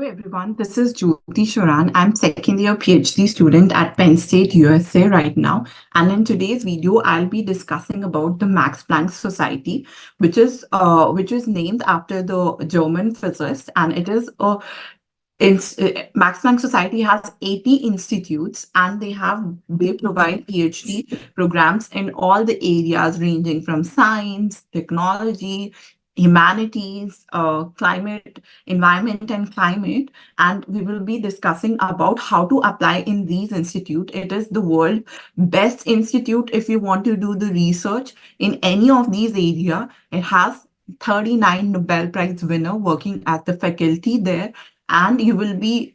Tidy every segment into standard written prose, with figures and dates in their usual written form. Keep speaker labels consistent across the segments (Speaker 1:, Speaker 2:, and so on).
Speaker 1: Hello everyone, this is Jyoti Shoran. I'm second year PhD student at Penn State, USA right now. And in today's video, I'll be discussing about the Max Planck Society, which is named after the German physicist, and it is a Max Planck Society has 80 institutes and they provide PhD programs in all the areas ranging from science, technology, humanities, climate, environment and climate. And we will be discussing about how to apply in these institutes. It is the world best institute if you want to do the research in any of these area. It has 39 Nobel Prize winner working as the faculty there, and you will be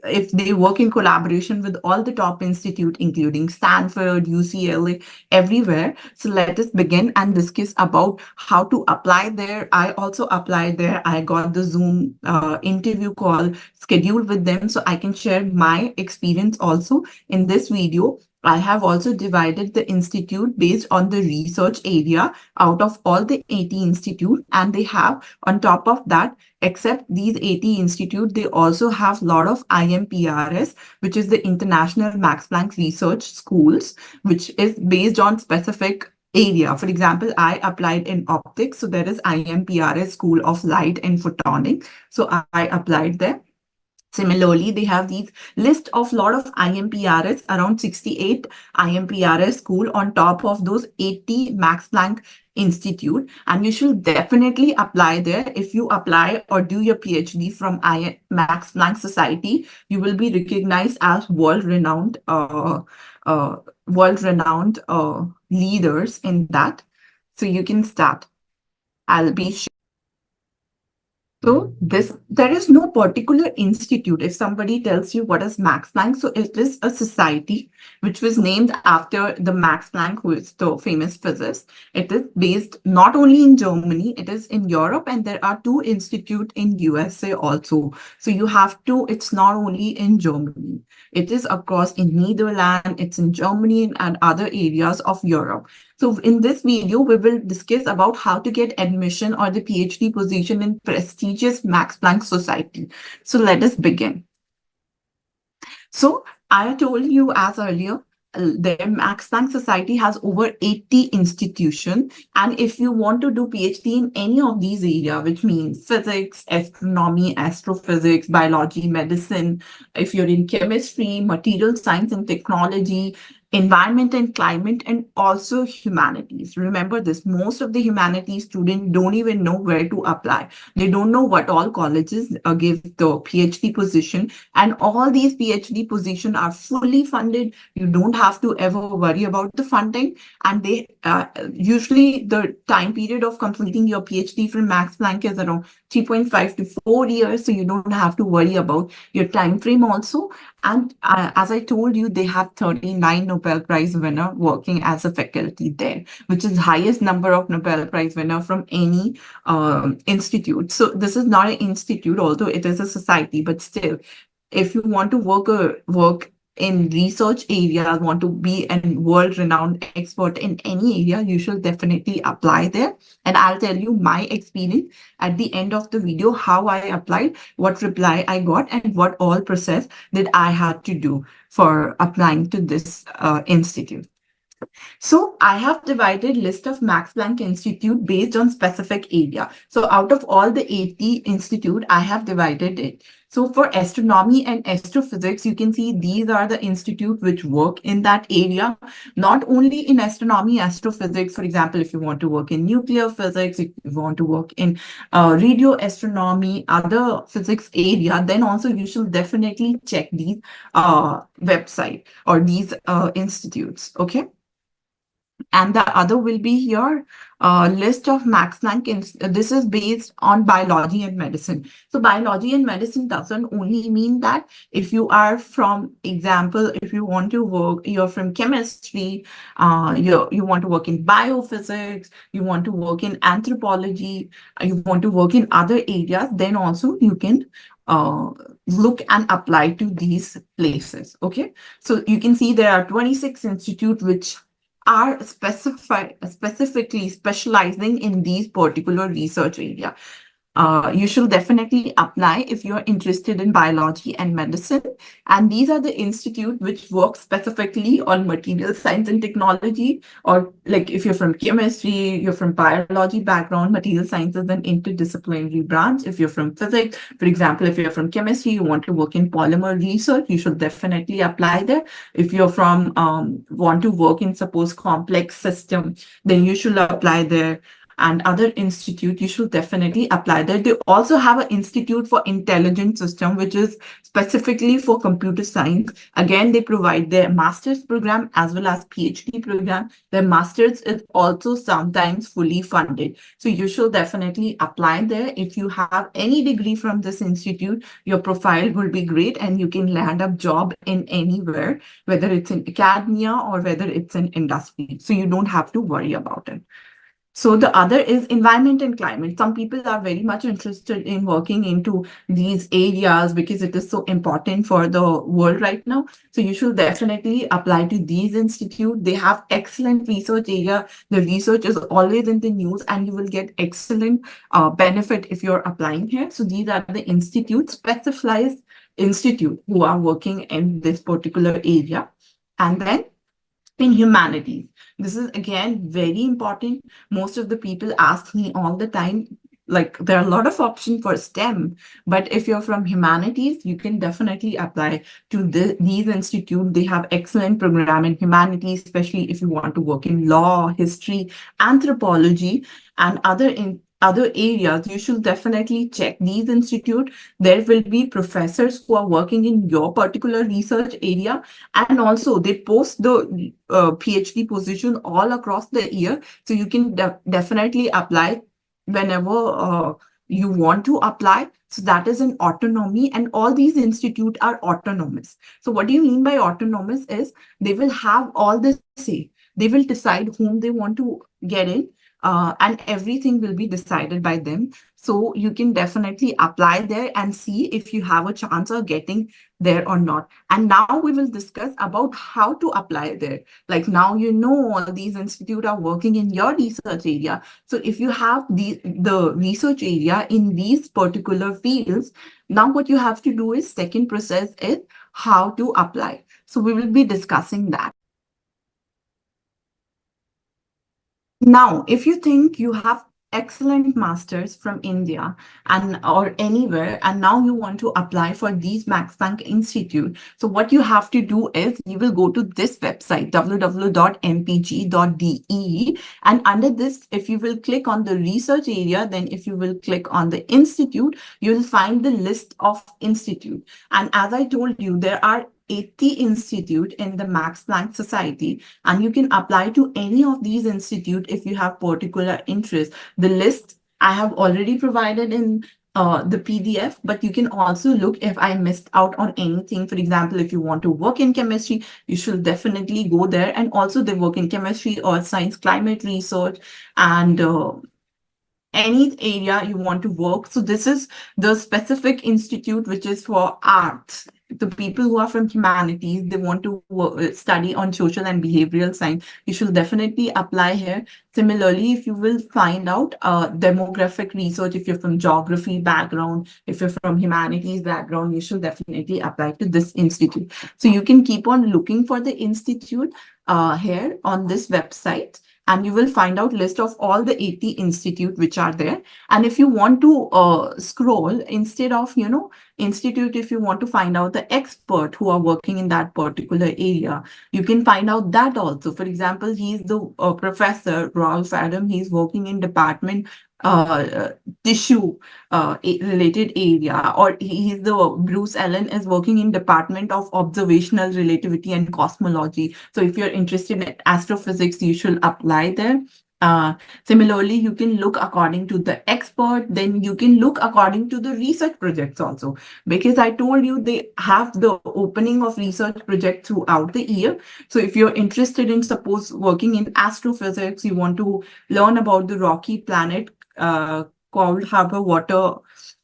Speaker 1: if they work in collaboration with all the top institute including Stanford, UCLA, everywhere. So let us begin and discuss about how to apply there. I also applied there. I got the Zoom interview call scheduled with them, so I can share my experience also in this video. I have also divided the institute based on the research area out of all the 80 institute, and they have on top of that, except these 80 institute, they also have a lot of IMPRS, which is the International Max Planck Research Schools, which is based on specific area. For example, I applied in optics, so there is IMPRS School of Light and Photonics. So I applied there. Similarly, they have these list of lot of IMPRS, around 68 IMPRS school on top of those 80 Max Planck Institute. And you should definitely apply there. If you apply or do your PhD from Max Planck Society, you will be recognized as uh, world-renowned leaders in that. So you can start. I'll be so there is no particular institute. If somebody tells you what is Max Planck, so it is a society which was named after the Max Planck, who is the famous physicist. It is based not only in Germany, it is in Europe, and there are two institutes in USA also. So you have to, it's not only in Germany. It is across in Netherlands, it's in Germany and other areas of Europe. So in this video, we will discuss about how to get admission or the PhD position in prestigious Max Planck Society. So let us begin. So I told you as earlier, the Max Planck Society has over 80 institutions. And if you want to do PhD in any of these areas, which means physics, astronomy, astrophysics, biology, medicine, if you're in chemistry, material science and technology, environment and climate, and also humanities. Remember this, most of the humanities students don't even know where to apply. They don't know what all colleges give the PhD position, and all these PhD positions are fully funded. You don't have to ever worry about the funding, and they usually the time period of completing your PhD from Max Planck is around 3.5 to 4 years, so you don't have to worry about your time frame also. And as I told you, they have 39 Nobel Prize winner working as a faculty there, which is highest number of Nobel Prize winner from any institute. So this is not an institute, although it is a society, but still, if you want to work in research area, want to be a world-renowned expert in any area, you should definitely apply there. And I'll tell you my experience at the end of the video, how I applied, what reply I got, and what all process that I had to do for applying to this institute. So I have divided list of Max Planck Institute based on specific area. So out of all the 80 institute, I have divided it. So for astronomy and astrophysics, you can see these are the institute which work in that area. Not only in astronomy, astrophysics, for example, if you want to work in nuclear physics, if you want to work in radio astronomy, other physics area, then also you should definitely check these website or these institutes, okay? And the other will be your list of Max Planck. This is based on biology and medicine. So biology and medicine doesn't only mean that if you are from example, if you want to work, you're from chemistry, you want to work in biophysics, you want to work in anthropology, you want to work in other areas, then also you can look and apply to these places. Okay, so you can see there are 26 institutes which are specifically specializing in these particular research area. You should definitely apply if you're interested in biology and medicine. And these are the institute which work specifically on material science and technology, or like if you're from chemistry, you're from biology background, material science is an interdisciplinary branch. If you're from physics, for example, if you're from chemistry, you want to work in polymer research, you should definitely apply there. If you're from want to work in suppose complex system, then you should apply there. And other institute, you should definitely apply there. They also have an institute for intelligent system, which is specifically for computer science. Again, they provide their master's program as well as PhD program. Their master's is also sometimes fully funded. So you should definitely apply there. If you have any degree from this institute, your profile will be great and you can land a job in anywhere, whether it's in academia or whether it's in industry. So you don't have to worry about it. So the other is environment and climate. Some people are very much interested in working into these areas because it is so important for the world right now. So you should definitely apply to these institutes. They have excellent research area. The research is always in the news and you will get excellent benefit if you're applying here. So these are the institutes, specialized institute who are working in this particular area. And then in humanities. This is again very important. Most of the people ask me all the time, like there are a lot of options for STEM, but if you're from humanities, you can definitely apply to these institutes. They have excellent program in humanities, especially if you want to work in law, history, anthropology, and other areas. You should definitely check these institute. There will be professors who are working in your particular research area, and also they post the PhD position all across the year. So you can definitely apply whenever you want to apply. So that is an autonomy, and all these institutes are autonomous. So what do you mean by autonomous is they will have all the say. They will decide whom they want to get in, and everything will be decided by them. So you can definitely apply there and see if you have a chance of getting there or not. And now we will discuss about how to apply there. Like now you know all these institutes are working in your research area. So if you have the research area in these particular fields, now what you have to do is second process is how to apply. So we will be discussing that. Now, if you think you have excellent masters from India and or anywhere, and now you want to apply for these Max Planck Institute, so what you have to do is you will go to this website, www.mpg.de, and under this, if you will click on the research area, then if you will click on the institute, you will find the list of institute. And as I told you, there are 80 institute in the Max Planck Society, and you can apply to any of these institute if you have particular interest. The list I have already provided in the PDF, but you can also look if I missed out on anything. For example, if you want to work in chemistry, you should definitely go there. And also they work in chemistry or science climate research and any area you want to work. So this is the specific institute which is for arts. The people who are from humanities, they want to study on social and behavioral science. You should definitely apply here. Similarly, if you will find out demographic research, if you're from geography background, if you're from humanities background, you should definitely apply to this institute. So you can keep on looking for the institute here on this website, and you will find out list of all the 80 institute which are there. And if you want to scroll instead of institute, if you want to find out the expert who are working in that particular area, you can find out that also. For example, he's the professor Rolf Adam. He's working in department tissue related area, or he's the Bruce Allen is working in department of observational relativity and cosmology. So if you're interested in astrophysics, you should apply there. Similarly, you can look according to the expert, then you can look according to the research projects also, because I told you they have the opening of research project throughout the year. So if you're interested in suppose working in astrophysics, you want to learn about the rocky planet called Harbor Water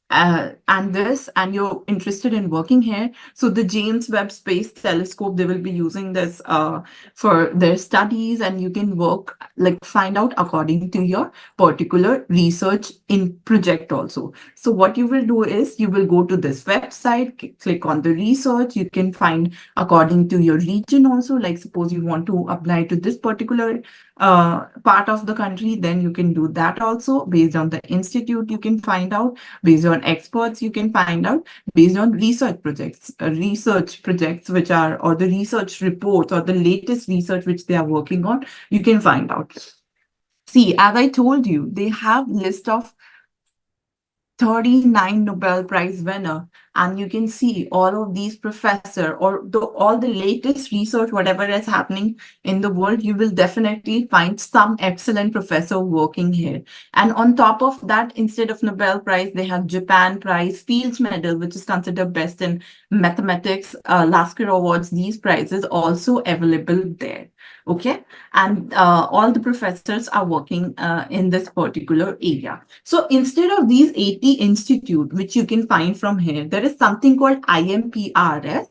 Speaker 1: and you're interested in working here, so the James Webb Space Telescope, they will be using this for their studies, and you can work, like, find out according to your particular research in project also. So what you will do is you will go to this website, click on the research. You can find according to your region also, like suppose you want to apply to this particular part of the country, then you can do that also. Based on the institute, you can find out. Based on experts, you can find out. Based on research projects which are, or the research reports, or the latest research which they are working on, you can find out. See, as I told you, they have list of 39 Nobel Prize winner, and you can see all of these professor, or all the latest research, whatever is happening in the world, you will definitely find some excellent professor working here. And on top of that, instead of Nobel Prize, they have Japan Prize, Fields Medal, which is considered best in mathematics, Lasker Awards. These prizes also available there. Okay, and all the professors are working in this particular area. So instead of these 80 institute, which you can find from here, there is something called IMPRS.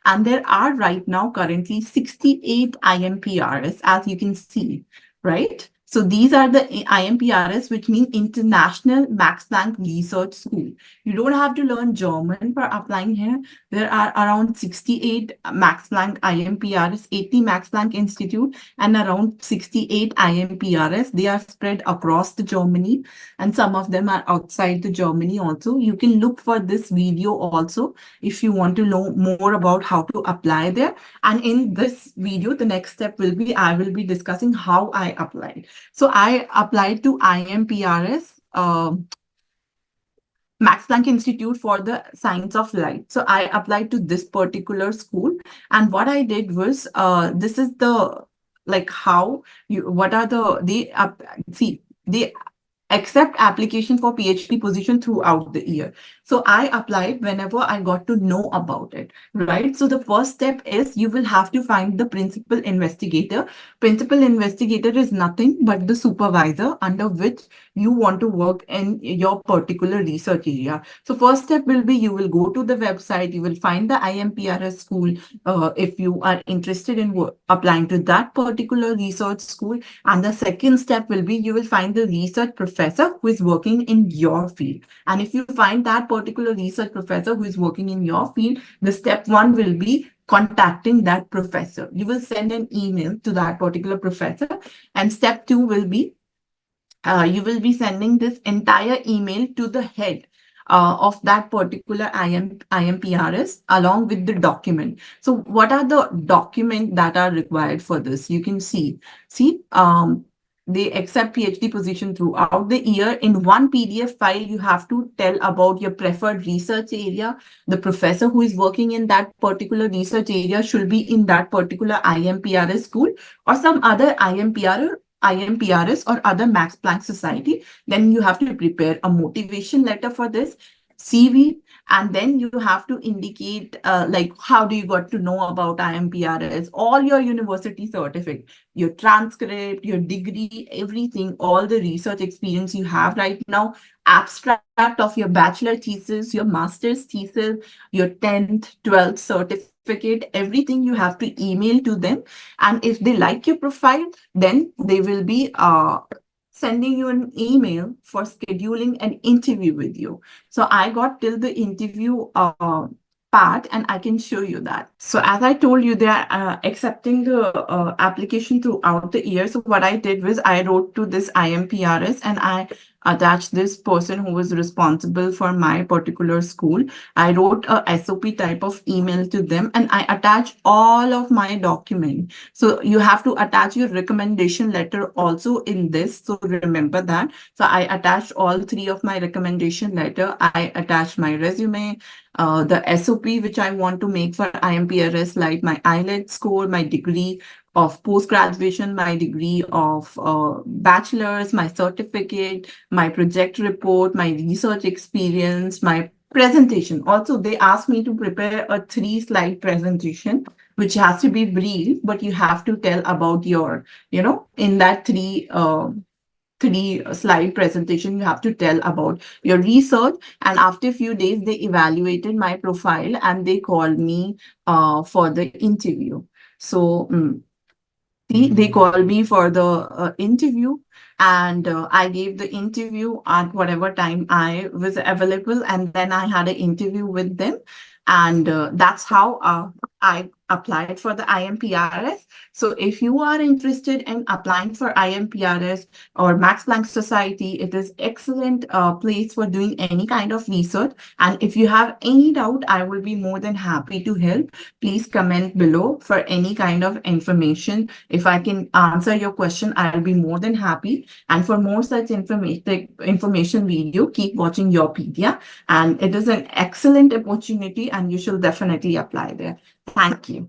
Speaker 1: And there are right now currently 68 IMPRS, as you can see, right? So these are the IMPRS, which mean International Max Planck Research School. You don't have to learn German for applying here. There are around 68 Max Planck IMPRS, 80 Max Planck Institute, and around 68 IMPRS. They are spread across the Germany, and some of them are outside the Germany also. You can look for this video also if you want to know more about how to apply there. And in this video, the next step will be, I will be discussing how I applied. So I applied to IMPRS, Max Planck Institute for the Science of Light. So I applied to this particular school. And what I did was, this is the, like, how you, what are the, they accept application for PhD position throughout the year. So I applied whenever I got to know about it, right? So the first step is you will have to find the principal investigator. Principal investigator is nothing but the supervisor under which you want to work in your particular research area. So first step will be, you will go to the website, you will find the IMPRS school if you are interested in applying to that particular research school. And the second step will be, you will find the research professor who is working in your field. And if you find that particular research professor who is working in your field, the step one will be contacting that professor. You will send an email to that particular professor. And step two will be, you will be sending this entire email to the head of that particular IMPRS along with the document. So what are the documents that are required for this? You can see, they accept PhD position throughout the year. In one PDF file, you have to tell about your preferred research area. The professor who is working in that particular research area should be in that particular IMPRS school, or some other IMPRS or other Max Planck Society. Then you have to prepare a motivation letter for this, CV, and then you have to indicate like how do you got to know about IMPRS, all your university certificate, your transcript, your degree, everything, all the research experience you have right now, abstract of your bachelor thesis, your master's thesis, your 10th, 12th certificate, everything you have to email to them. And if they like your profile, then they will be sending you an email for scheduling an interview with you. So I got till the interview part, and I can show you that. So as I told you, they are accepting the application throughout the year. So what I did was, I wrote to this IMPRS and I attached this person who was responsible for my particular school. I wrote a SOP type of email to them, and I attached all of my document. So you have to attach your recommendation letter also in this. So remember that. So I attached all three of my recommendation letter. I attached my resume, the SOP which I want to make for IMPRS, like my IELTS score, my degree of post-graduation, my degree of bachelor's, my certificate, my project report, my research experience, my presentation. Also, they asked me to prepare a 3-slide presentation, which has to be brief, but you have to tell about your, in that 3 slide presentation. You have to tell about your research. And after a few days, they evaluated my profile and they called me for the interview. So they called me for the interview, and I gave the interview at whatever time I was available, and then I had an interview with them, and that's how I applied for the IMPRS. So if you are interested in applying for IMPRS or Max Planck Society, it is excellent place for doing any kind of research. And if you have any doubt, I will be more than happy to help. Please comment below for any kind of information. If I can answer your question, I'll be more than happy. And for more such information video, keep watching Yourpedia. And it is an excellent opportunity and you should definitely apply there. Thank you.